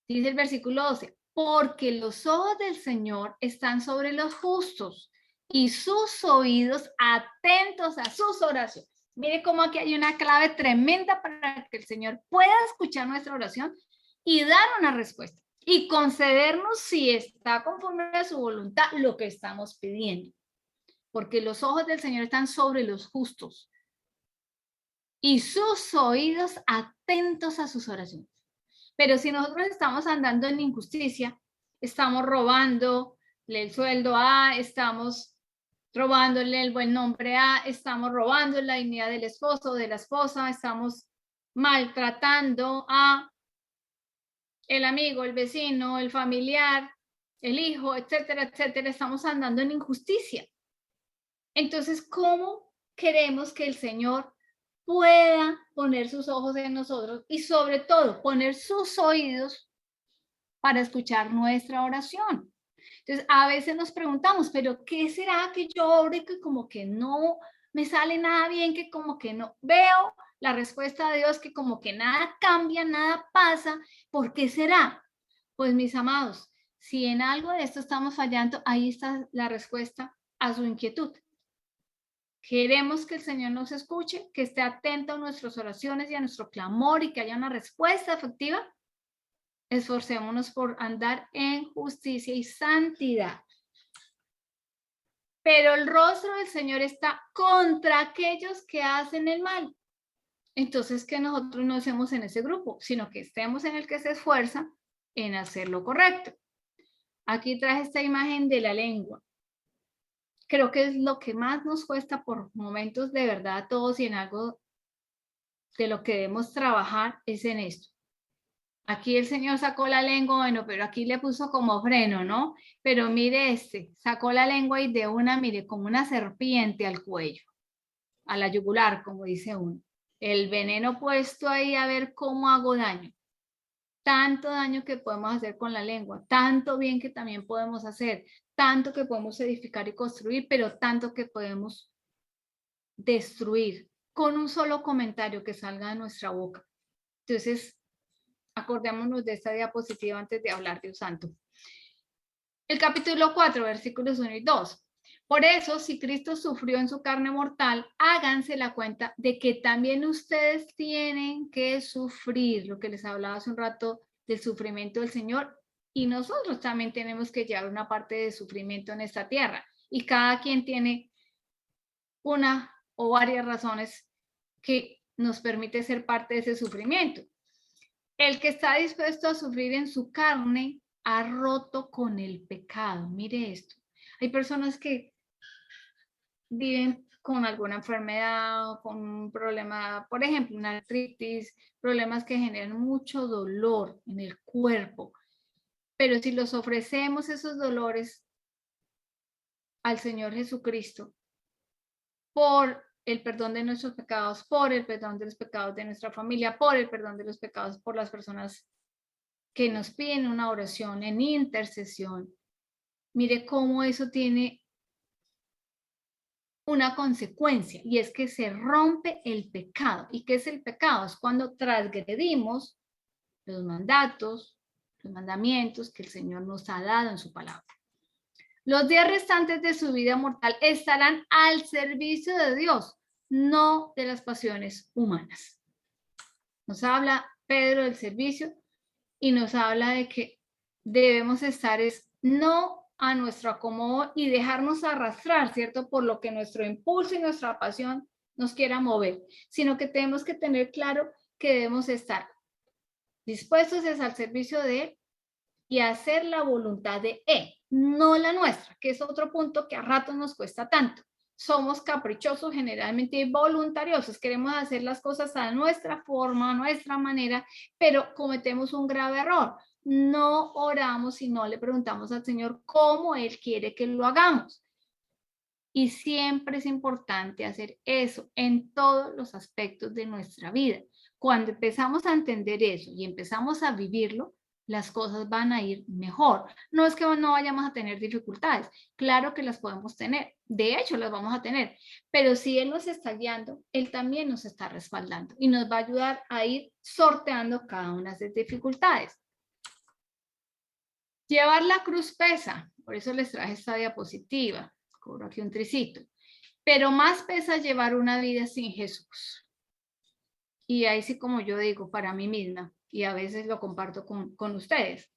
Speaker 1: Dice el versículo 12, porque los ojos del Señor están sobre los justos y sus oídos atentos a sus oraciones. Mire cómo aquí hay una clave tremenda para que el Señor pueda escuchar nuestra oración y dar una respuesta y concedernos, si está conforme a su voluntad, lo que estamos pidiendo. Porque los ojos del Señor están sobre los justos y sus oídos atentos a sus oraciones. Pero si nosotros estamos andando en injusticia, estamos robándole el sueldo a, estamos robándole el buen nombre a, estamos robando la dignidad del esposo o de la esposa, estamos maltratando a, el amigo, el vecino, el familiar, el hijo, etcétera, etcétera, estamos andando en injusticia. Entonces, ¿cómo queremos que el Señor pueda poner sus ojos en nosotros y sobre todo poner sus oídos para escuchar nuestra oración? Entonces, a veces nos preguntamos, pero ¿qué será que yo oro y que como que no me sale nada bien, que como que no veo la respuesta de Dios, que como que nada cambia, nada pasa? ¿Por qué será? Pues mis amados, si en algo de esto estamos fallando, ahí está la respuesta a su inquietud. Queremos que el Señor nos escuche, que esté atento a nuestras oraciones y a nuestro clamor y que haya una respuesta efectiva. Esforcémonos por andar en justicia y santidad. Pero el rostro del Señor está contra aquellos que hacen el mal. Entonces, que nosotros no estemos en ese grupo, sino que estemos en el que se esfuerza en hacer lo correcto. Aquí traje esta imagen de la lengua. Creo que es lo que más nos cuesta por momentos de verdad a todos, y en algo de lo que debemos trabajar es en esto. Aquí el Señor sacó la lengua, bueno, pero aquí le puso como freno, ¿no? Pero mire sacó la lengua y de una, mire, como una serpiente al cuello, a la yugular, como dice uno. El veneno puesto ahí a ver cómo hago daño. Tanto daño que podemos hacer con la lengua, tanto bien que también podemos hacer, tanto que podemos edificar y construir, pero tanto que podemos destruir con un solo comentario que salga de nuestra boca. Entonces, acordémonos de esta diapositiva antes de hablar de un santo. El capítulo 4, versículos 1 y 2. Por eso, si Cristo sufrió en su carne mortal, háganse la cuenta de que también ustedes tienen que sufrir, lo que les hablaba hace un rato del sufrimiento del Señor, y nosotros también tenemos que llevar una parte de sufrimiento en esta tierra, y cada quien tiene una o varias razones que nos permite ser parte de ese sufrimiento. El que está dispuesto a sufrir en su carne ha roto con el pecado. Mire esto. Hay personas que viven con alguna enfermedad, con un problema, por ejemplo, una artritis, problemas que generan mucho dolor en el cuerpo. Pero si los ofrecemos esos dolores al Señor Jesucristo por el perdón de nuestros pecados, por el perdón de los pecados de nuestra familia, por el perdón de los pecados por las personas que nos piden una oración en intercesión, mire cómo eso tiene una consecuencia, y es que se rompe el pecado. ¿Y qué es el pecado? Es cuando transgredimos los mandatos, los mandamientos que el Señor nos ha dado en su palabra. Los días restantes de su vida mortal estarán al servicio de Dios, no de las pasiones humanas. Nos habla Pedro del servicio y nos habla de que debemos estar no a nuestro acomodo y dejarnos arrastrar, ¿cierto? Por lo que nuestro impulso y nuestra pasión nos quiera mover, sino que tenemos que tener claro que debemos estar dispuestos al servicio de Él y hacer la voluntad de Él, no la nuestra, que es otro punto que a ratos nos cuesta tanto. Somos caprichosos generalmente y voluntariosos, queremos hacer las cosas a nuestra forma, a nuestra manera, pero cometemos un grave error. No oramos y no le preguntamos al Señor cómo Él quiere que lo hagamos. Y siempre es importante hacer eso en todos los aspectos de nuestra vida. Cuando empezamos a entender eso y empezamos a vivirlo, las cosas van a ir mejor. No es que no vayamos a tener dificultades, claro que las podemos tener, de hecho las vamos a tener, pero si Él nos está guiando, Él también nos está respaldando y nos va a ayudar a ir sorteando cada una de las dificultades. Llevar la cruz pesa, por eso les traje esta diapositiva, cobro aquí un tricito, pero más pesa llevar una vida sin Jesús. Y ahí sí, como yo digo, para mí misma, y a veces lo comparto con ustedes.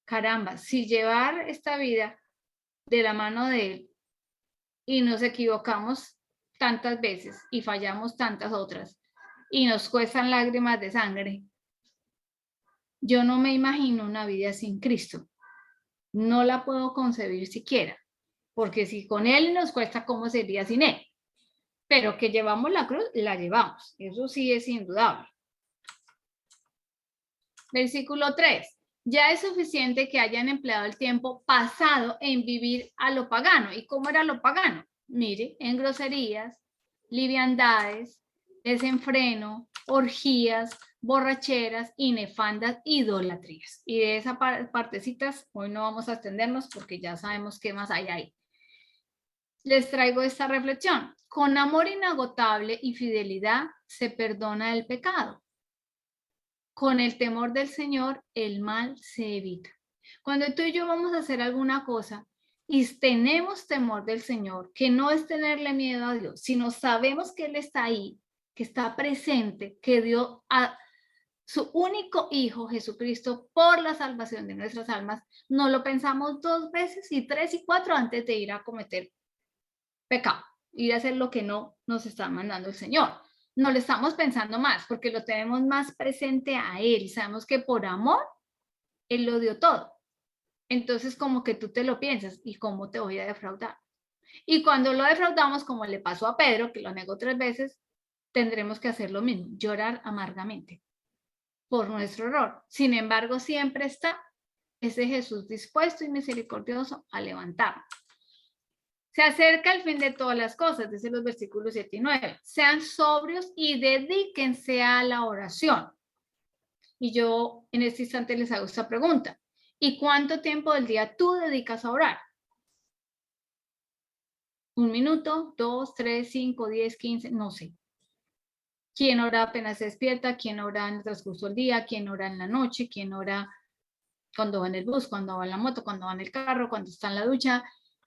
Speaker 1: Caramba, si llevar esta vida de la mano de Él y nos equivocamos tantas veces y fallamos tantas otras y nos cuestan lágrimas de sangre, yo no me imagino una vida sin Cristo. No la puedo concebir siquiera, porque si con Él nos cuesta, ¿cómo sería sin Él? Pero que llevamos la cruz, la llevamos. Eso sí es indudable. Versículo 3. Ya es suficiente que hayan empleado el tiempo pasado en vivir a lo pagano. ¿Y cómo era lo pagano? Mire, en groserías, liviandades, desenfreno, orgías, borracheras y nefandas idolatrías. Y de esas partecitas hoy no vamos a extendernos porque ya sabemos qué más hay ahí. Les traigo esta reflexión. Con amor inagotable y fidelidad se perdona el pecado. Con el temor del Señor, el mal se evita. Cuando tú y yo vamos a hacer alguna cosa y tenemos temor del Señor, que no es tenerle miedo a Dios, sino sabemos que Él está ahí, que está presente, que dio a su único Hijo, Jesucristo, por la salvación de nuestras almas, no lo pensamos 2 veces y 3 y 4 antes de ir a cometer pecado, ir a hacer lo que no nos está mandando el Señor. No le estamos pensando más porque lo tenemos más presente a Él y sabemos que por amor Él lo dio todo. Entonces como que tú te lo piensas, ¿y cómo te voy a defraudar? Y cuando lo defraudamos, como le pasó a Pedro, que lo negó 3 veces, tendremos que hacer lo mismo, llorar amargamente por nuestro error. Sin embargo, siempre está ese Jesús dispuesto y misericordioso a levantarnos. Se acerca el fin de todas las cosas, dice los versículos 7 y 9. Sean sobrios y dedíquense a la oración. Y yo en este instante les hago esta pregunta. ¿Y cuánto tiempo del día tú dedicas a orar? 1 minuto, 2, 3, 5, 10, 15, no sé. ¿Quién ora apenas se despierta? ¿Quién ora en el transcurso del día? ¿Quién ora en la noche? ¿Quién ora cuando va en el bus? ¿Cuando va en la moto? ¿Cuando va en el carro? ¿Cuando está en la ducha?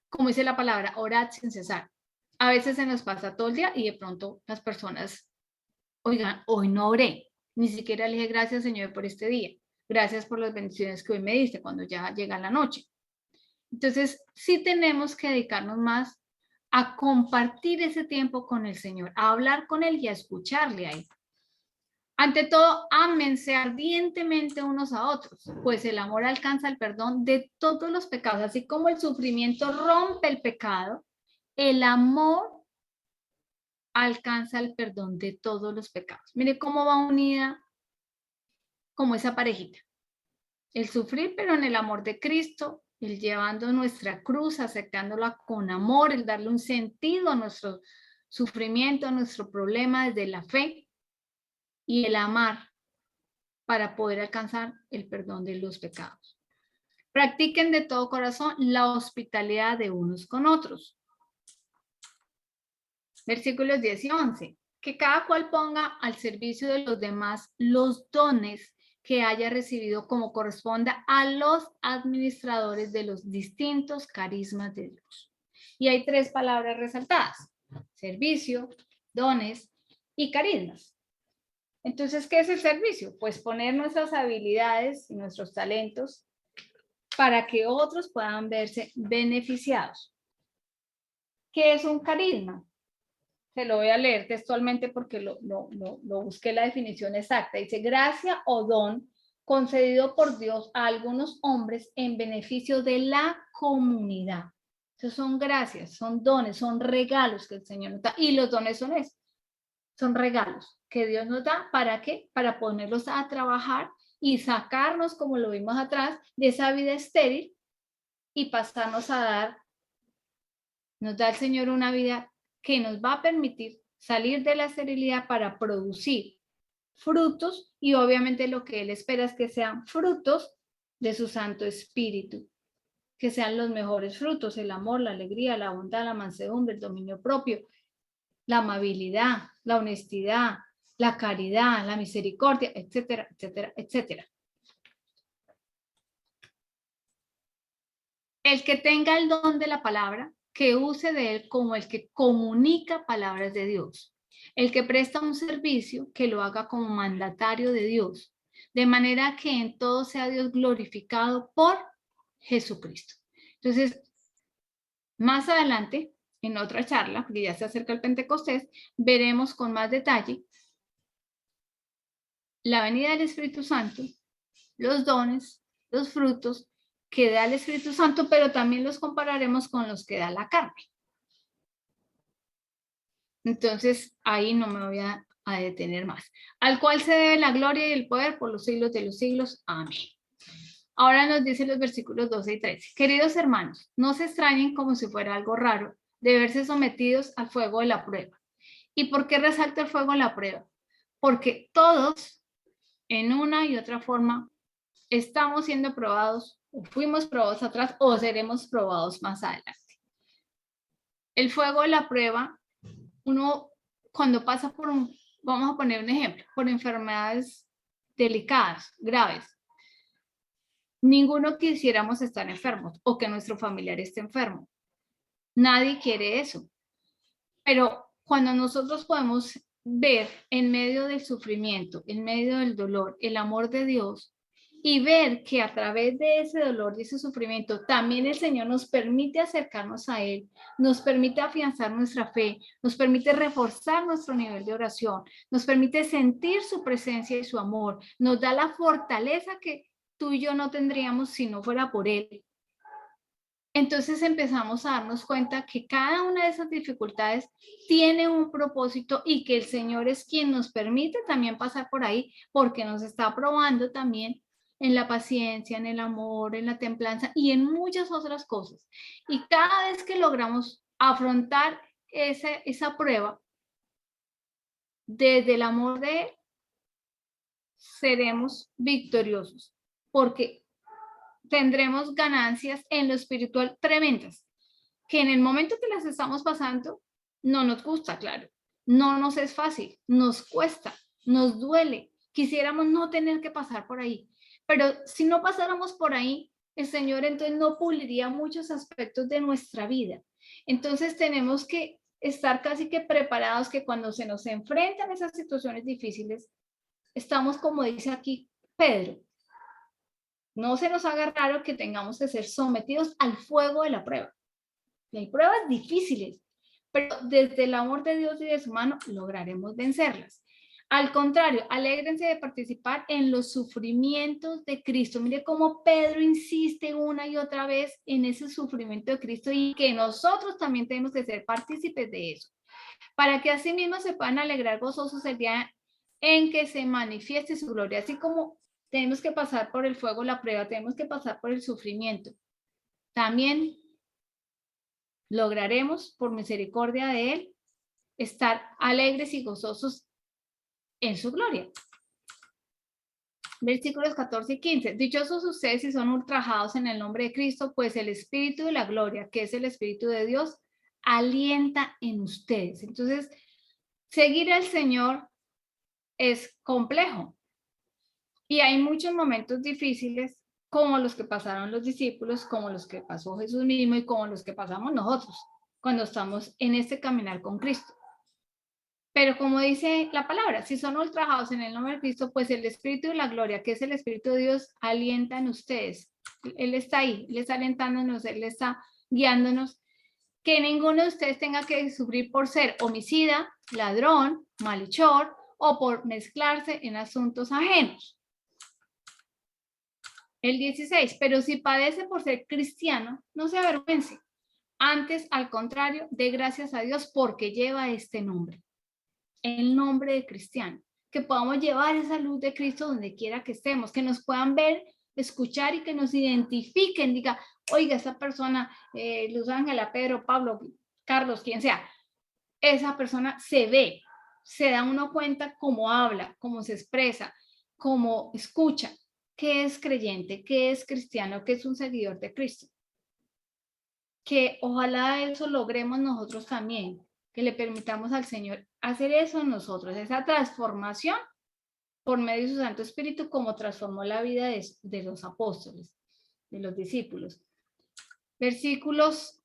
Speaker 1: Como dice la palabra, orad sin cesar. A veces se nos pasa todo el día y de pronto las personas, oigan, hoy no oré, ni siquiera le dije gracias Señor por este día, gracias por las bendiciones que hoy me diste cuando ya llega la noche. Entonces, sí tenemos que dedicarnos más a compartir ese tiempo con el Señor, a hablar con Él y a escucharle a Él. Ante todo, ámense ardientemente unos a otros, pues el amor alcanza el perdón de todos los pecados, así como el sufrimiento rompe el pecado, el amor alcanza el perdón de todos los pecados. Mire cómo va unida como esa parejita. El sufrir, pero en el amor de Cristo, el llevando nuestra cruz, aceptándola con amor, el darle un sentido a nuestro sufrimiento, a nuestro problema desde la fe, y el amar para poder alcanzar el perdón de los pecados. Practiquen de todo corazón la hospitalidad de unos con otros. Versículos 10 y 11. Que cada cual ponga al servicio de los demás los dones que haya recibido como corresponda a los administradores de los distintos carismas de Dios. Y hay 3 palabras resaltadas: servicio, dones y carismas. Entonces, ¿qué es el servicio? Pues poner nuestras habilidades y nuestros talentos para que otros puedan verse beneficiados. ¿Qué es un carisma? Se lo voy a leer textualmente porque lo busqué la definición exacta. Dice, gracia o don concedido por Dios a algunos hombres en beneficio de la comunidad. Entonces son gracias, son dones, son regalos que el Señor nos da. Y los dones son eso, son regalos que Dios nos da. ¿Para qué? Para ponerlos a trabajar y sacarnos, como lo vimos atrás, de esa vida estéril y pasarnos a dar, nos da el Señor una vida que nos va a permitir salir de la esterilidad para producir frutos, y obviamente lo que Él espera es que sean frutos de su Santo Espíritu, que sean los mejores frutos: el amor, la alegría, la bondad, la mansedumbre, el dominio propio, la amabilidad, la honestidad, la caridad, la misericordia, etcétera, etcétera, etcétera. El que tenga el don de la palabra, que use de él como el que comunica palabras de Dios. El que presta un servicio, que lo haga como mandatario de Dios, de manera que en todo sea Dios glorificado por Jesucristo. Entonces, más adelante, en otra charla, porque ya se acerca el Pentecostés, veremos con más detalle la venida del Espíritu Santo, los dones, los frutos que da el Espíritu Santo, pero también los compararemos con los que da la carne. Entonces, ahí no me voy a a detener más. Al cual se debe la gloria y el poder por los siglos de los siglos. Amén. Ahora nos dicen los versículos 12 y 13. Queridos hermanos, no se extrañen como si fuera algo raro de verse sometidos al fuego de la prueba. ¿Y por qué resalta el fuego de la prueba? Porque todos, en una y otra forma, estamos siendo probados, o fuimos probados atrás, o seremos probados más adelante. El fuego de la prueba, uno cuando pasa por vamos a poner un ejemplo, por enfermedades delicadas, graves. Ninguno quisiéramos estar enfermos o que nuestro familiar esté enfermo. Nadie quiere eso. Pero cuando nosotros podemos ver en medio del sufrimiento, en medio del dolor, el amor de Dios y ver que a través de ese dolor y ese sufrimiento también el Señor nos permite acercarnos a Él, nos permite afianzar nuestra fe, nos permite reforzar nuestro nivel de oración, nos permite sentir su presencia y su amor, nos da la fortaleza que tú y yo no tendríamos si no fuera por Él. Entonces empezamos a darnos cuenta que cada una de esas dificultades tiene un propósito y que el Señor es quien nos permite también pasar por ahí porque nos está probando también en la paciencia, en el amor, en la templanza y en muchas otras cosas. Y cada vez que logramos afrontar esa prueba desde el amor de Él, seremos victoriosos porque tendremos ganancias en lo espiritual tremendas, que en el momento que las estamos pasando, no nos gusta, claro, no nos es fácil, nos cuesta, nos duele, quisiéramos no tener que pasar por ahí, pero si no pasáramos por ahí, el Señor entonces no puliría muchos aspectos de nuestra vida. Entonces tenemos que estar casi que preparados que cuando se nos enfrentan esas situaciones difíciles, estamos como dice aquí Pedro, no se nos haga raro que tengamos que ser sometidos al fuego de la prueba. Y hay pruebas difíciles, pero desde el amor de Dios y de su mano lograremos vencerlas. Al contrario, alégrense de participar en los sufrimientos de Cristo. Mire cómo Pedro insiste una y otra vez en ese sufrimiento de Cristo y que nosotros también tenemos que ser partícipes de eso, para que así mismo se puedan alegrar gozosos el día en que se manifieste su gloria, así como tenemos que pasar por el fuego, la prueba, tenemos que pasar por el sufrimiento. También lograremos, por misericordia de Él, estar alegres y gozosos en su gloria. Versículos 14 y 15. Dichosos ustedes si son ultrajados en el nombre de Cristo, pues el Espíritu de la gloria, que es el Espíritu de Dios, alienta en ustedes. Entonces, seguir al Señor es complejo. Y hay muchos momentos difíciles, como los que pasaron los discípulos, como los que pasó Jesús mismo y como los que pasamos nosotros, cuando estamos en este caminar con Cristo. Pero como dice la palabra, si son ultrajados en el nombre de Cristo, pues el Espíritu de la gloria, que es el Espíritu de Dios, alienta en ustedes. Él está ahí, Él está alentándonos, Él está guiándonos. Que ninguno de ustedes tenga que sufrir por ser homicida, ladrón, malhechor o por mezclarse en asuntos ajenos. El 16, pero si padece por ser cristiano, no se avergüence. Antes, al contrario, dé gracias a Dios porque lleva este nombre. El nombre de cristiano. Que podamos llevar esa luz de Cristo donde quiera que estemos. Que nos puedan ver, escuchar y que nos identifiquen. Diga, oiga, esa persona, Luz Ángela, Pedro, Pablo, Carlos, quien sea. Esa persona se ve, se da uno cuenta cómo habla, cómo se expresa, cómo escucha. ¿Qué es creyente? ¿Qué es cristiano? ¿Qué es un seguidor de Cristo? Que ojalá eso logremos nosotros también, que le permitamos al Señor hacer eso en nosotros, esa transformación por medio de su Santo Espíritu, como transformó la vida de los apóstoles, de los discípulos. Versículos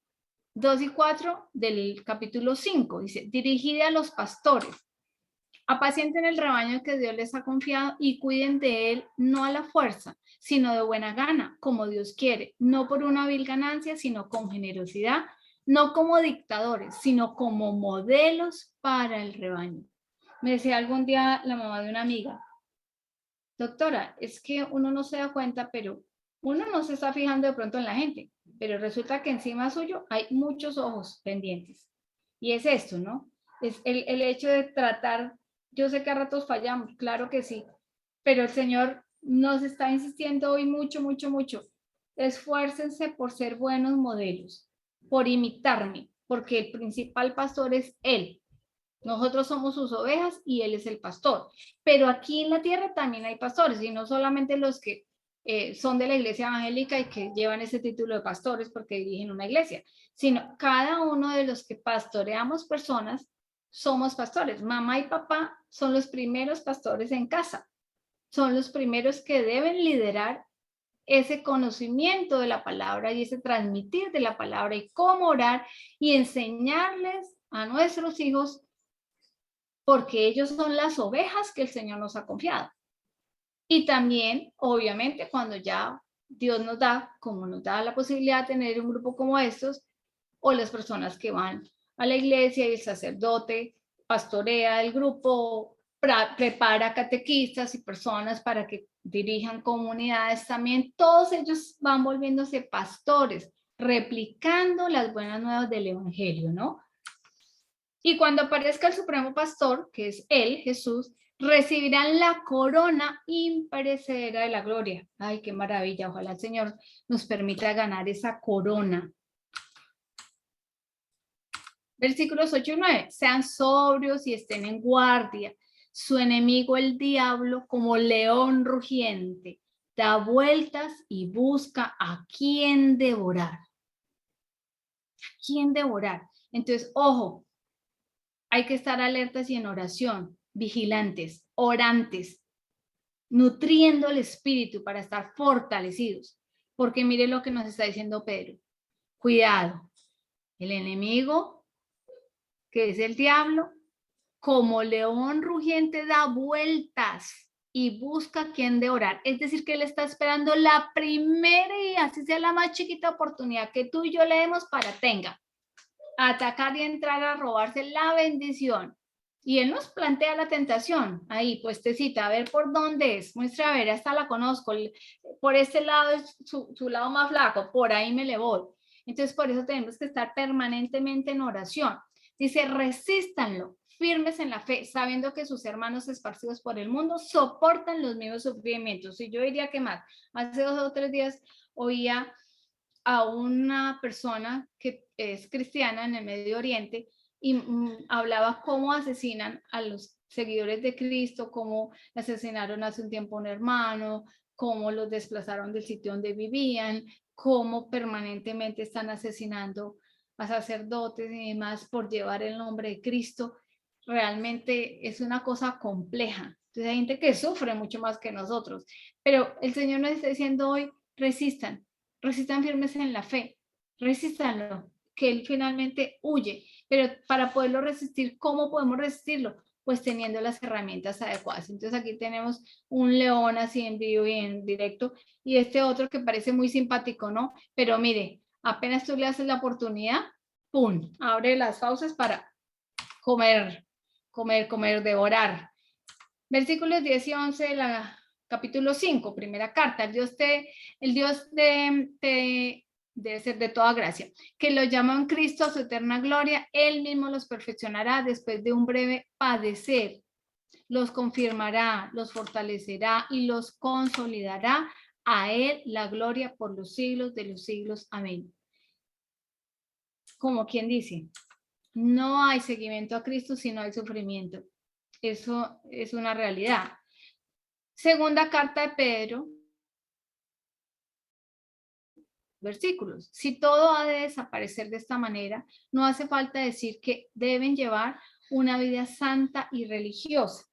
Speaker 1: 2 y 4 del capítulo 5, dice, dirigida a los pastores. Apacienten el rebaño que Dios les ha confiado y cuiden de él no a la fuerza, sino de buena gana, como Dios quiere, no por una vil ganancia, sino con generosidad, no como dictadores, sino como modelos para el rebaño. Me decía algún día la mamá de una amiga, doctora, es que uno no se da cuenta, pero uno no se está fijando de pronto en la gente, pero resulta que encima suyo hay muchos ojos pendientes. Y es esto, ¿no? Es el hecho de tratar Yo sé que a ratos fallamos, claro que sí, pero el Señor nos está insistiendo hoy mucho, mucho, mucho. Esfuércense por ser buenos modelos, por imitarme, porque el principal pastor es Él. Nosotros somos sus ovejas y Él es el pastor. Pero aquí en la tierra también hay pastores, y no solamente los que son de la iglesia evangélica y que llevan ese título de pastores porque dirigen una iglesia, sino cada uno de los que pastoreamos personas somos pastores. Mamá y papá son los primeros pastores en casa, son los primeros que deben liderar ese conocimiento de la palabra y ese transmitir de la palabra y cómo orar y enseñarles a nuestros hijos, porque ellos son las ovejas que el Señor nos ha confiado. Y también, obviamente, cuando ya Dios nos da, como nos da la posibilidad de tener un grupo como estos, o las personas que van a la iglesia y el sacerdote pastorea el grupo, prepara catequistas y personas para que dirijan comunidades también, todos ellos van volviéndose pastores, replicando las buenas nuevas del evangelio, ¿no? Y cuando aparezca el supremo pastor, que es él, Jesús, recibirán la corona imperecedera de la gloria. Ay, qué maravilla. Ojalá el Señor nos permita ganar esa corona. Versículos 8 y 9. Sean sobrios y estén en guardia. Su enemigo, el diablo, como león rugiente, da vueltas y busca a quién devorar. ¿A quién devorar? Entonces, ojo, hay que estar alertas y en oración, vigilantes, orantes, nutriendo el espíritu para estar fortalecidos. Porque mire lo que nos está diciendo Pedro. Cuidado, el enemigo, que es el diablo, como león rugiente da vueltas y busca a quien devorar. Es decir, que él está esperando la primera y así sea la más chiquita oportunidad que tú y yo le demos para tenga. Atacar y entrar a robarse la bendición. Y él nos plantea la tentación, ahí puestecita, a ver por dónde es, muestra, a ver, hasta la conozco, por este lado es su lado más flaco, por ahí me le voy. Entonces por eso tenemos que estar permanentemente en oración. Dice, resístanlo, firmes en la fe, sabiendo que sus hermanos esparcidos por el mundo soportan los mismos sufrimientos. Y yo diría que más, hace 2 o 3 días oía a una persona que es cristiana en el Medio Oriente y hablaba cómo asesinan a los seguidores de Cristo, cómo asesinaron hace un tiempo a un hermano, cómo los desplazaron del sitio donde vivían, cómo permanentemente están asesinando a sacerdotes y demás por llevar el nombre de Cristo. Realmente es una cosa compleja. Entonces hay gente que sufre mucho más que nosotros, pero el Señor nos está diciendo hoy, resistan firmes en la fe, resístanlo, que él finalmente huye. Pero para poderlo resistir, ¿cómo podemos resistirlo? Pues teniendo las herramientas adecuadas. Entonces aquí tenemos un león así en vivo y en directo, y este otro que parece muy simpático, ¿no? Pero mire, apenas tú le haces la oportunidad, ¡pum!, abre las fauces para comer, comer, comer, devorar. Versículos 10 y 11 de la capítulo 5, primera carta. El Dios debe ser de toda gracia, que lo llamó en Cristo a su eterna gloria, él mismo los perfeccionará después de un breve padecer, los confirmará, los fortalecerá y los consolidará. A él la gloria por los siglos de los siglos. Amén. Como quien dice, no hay seguimiento a Cristo si no hay sufrimiento. Eso es una realidad. Segunda carta de Pedro, versículos. Si todo ha de desaparecer de esta manera, no hace falta decir que deben llevar una vida santa y religiosa.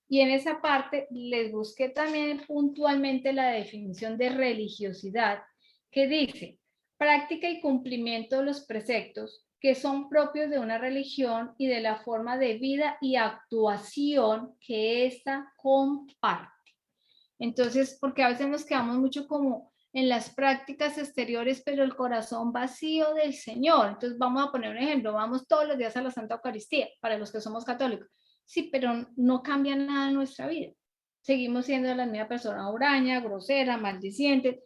Speaker 1: Y en esa parte les busqué también puntualmente la definición de religiosidad, que dice, práctica y cumplimiento de los preceptos que son propios de una religión y de la forma de vida y actuación que ésta comparte. Entonces, porque a veces nos quedamos mucho como en las prácticas exteriores, pero el corazón vacío del Señor. Entonces, vamos a poner un ejemplo, vamos todos los días a la Santa Eucaristía, para los que somos católicos. Sí, pero no cambia nada en nuestra vida. Seguimos siendo la misma persona huraña, grosera, maldiciente.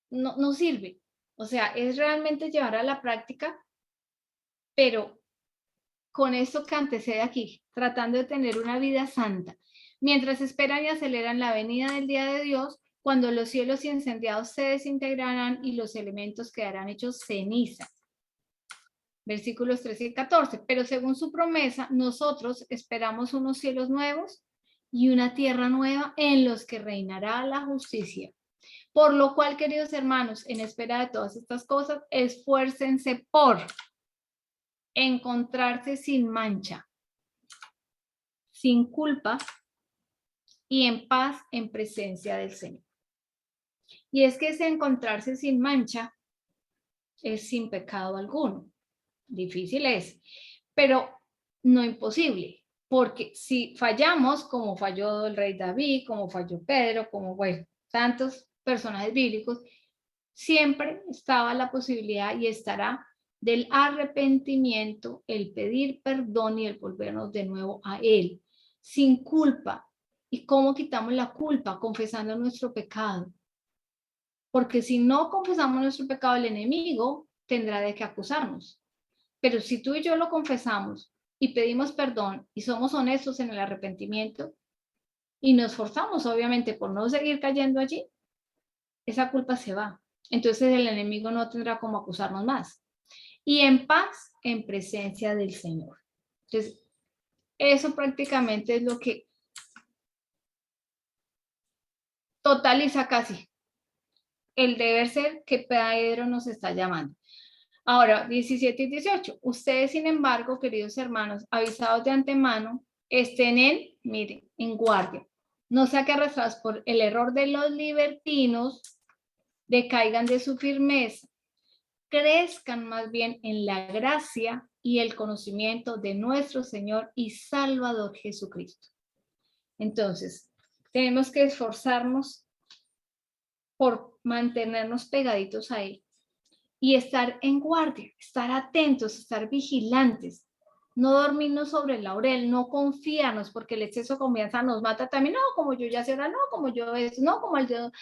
Speaker 1: No sirve. O sea, es realmente llevar a la práctica, pero con esto que antecede aquí, tratando de tener una vida santa, mientras esperan y aceleran la venida del día de Dios, cuando los cielos incendiados se desintegrarán y los elementos quedarán hechos ceniza. Versículos 13 y 14. Pero según su promesa, nosotros esperamos unos cielos nuevos y una tierra nueva en los que reinará la justicia. Por lo cual, queridos hermanos, en espera de todas estas cosas, esfuércense por encontrarse sin mancha, sin culpa y en paz en presencia del Señor. Y es que ese encontrarse sin mancha es sin pecado alguno. Difícil es, pero no imposible, porque si fallamos, como falló el rey David, como falló Pedro, como bueno, tantos personajes bíblicos, siempre estaba la posibilidad y estará del arrepentimiento, el pedir perdón y el volvernos de nuevo a Él, sin culpa. ¿Y cómo quitamos la culpa? Confesando nuestro pecado. Porque si no confesamos nuestro pecado, el enemigo tendrá de qué acusarnos. Pero si tú y yo lo confesamos y pedimos perdón y somos honestos en el arrepentimiento y nos forzamos obviamente por no seguir cayendo allí, esa culpa se va. Entonces el enemigo no tendrá cómo acusarnos más. Y en paz, en presencia del Señor. Entonces, eso prácticamente es lo que totaliza casi el deber ser que Pedro nos está llamando. Ahora, 17 y 18. Ustedes, sin embargo, queridos hermanos, avisados de antemano, estén miren, en guardia. No sea que arrastrados por el error de los libertinos, decaigan de su firmeza. Crezcan más bien en la gracia y el conocimiento de nuestro Señor y Salvador Jesucristo. Entonces, tenemos que esforzarnos por mantenernos pegaditos a Él y estar en guardia, estar atentos, estar vigilantes, no dormirnos sobre el laurel, no confiarnos, porque el exceso de confianza nos mata también. No, como yo ya sé ahora, no, como yo es, no, como el Dios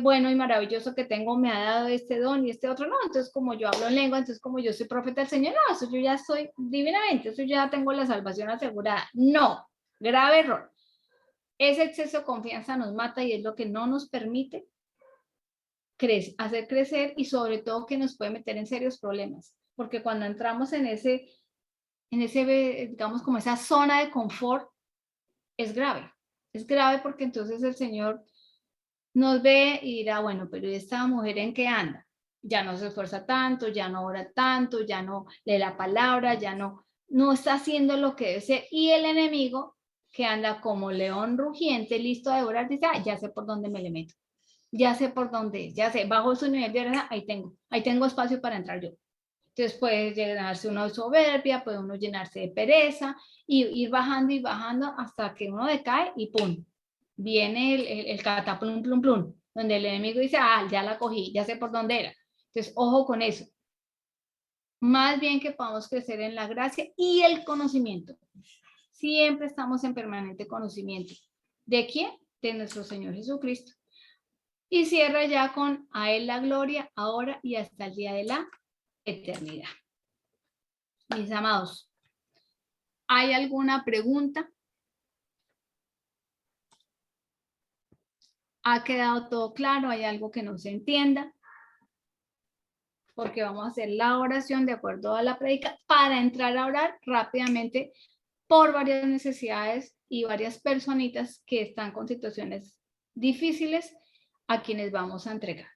Speaker 1: bueno y maravilloso que tengo me ha dado este don y este otro, no, entonces como yo hablo en lengua, entonces como yo soy profeta del Señor, no, eso yo ya soy divinamente, eso yo ya tengo la salvación asegurada. No, grave error. Ese exceso de confianza nos mata y es lo que no nos permite hacer crecer y sobre todo que nos puede meter en serios problemas, porque cuando entramos en ese, digamos, como esa zona de confort, es grave porque entonces el Señor nos ve y dirá, bueno, pero ¿y esta mujer en qué anda? Ya no se esfuerza tanto, ya no ora tanto, ya no lee la palabra, ya no está haciendo lo que desea, y el enemigo que anda como león rugiente, listo a devorar, dice, ya sé por dónde me le meto. Ya sé por dónde es, ya sé, bajo su nivel de verdad, ahí tengo espacio para entrar yo. Entonces puede llenarse uno de soberbia, puede uno llenarse de pereza y ir bajando y bajando hasta que uno decae y pum, viene el cataplum, plum, plum, donde el enemigo dice, ya la cogí, ya sé por dónde era. Entonces, ojo con eso. Más bien que podamos crecer en la gracia y el conocimiento. Siempre estamos en permanente conocimiento. ¿De quién? De nuestro Señor Jesucristo. Y cierra ya con a Él la gloria, ahora y hasta el día de la eternidad. Mis amados, ¿hay alguna pregunta? ¿Ha quedado todo claro? ¿Hay algo que no se entienda? Porque vamos a hacer la oración de acuerdo a la prédica para entrar a orar rápidamente por varias necesidades y varias personitas que están con situaciones difíciles a quienes vamos a entregar.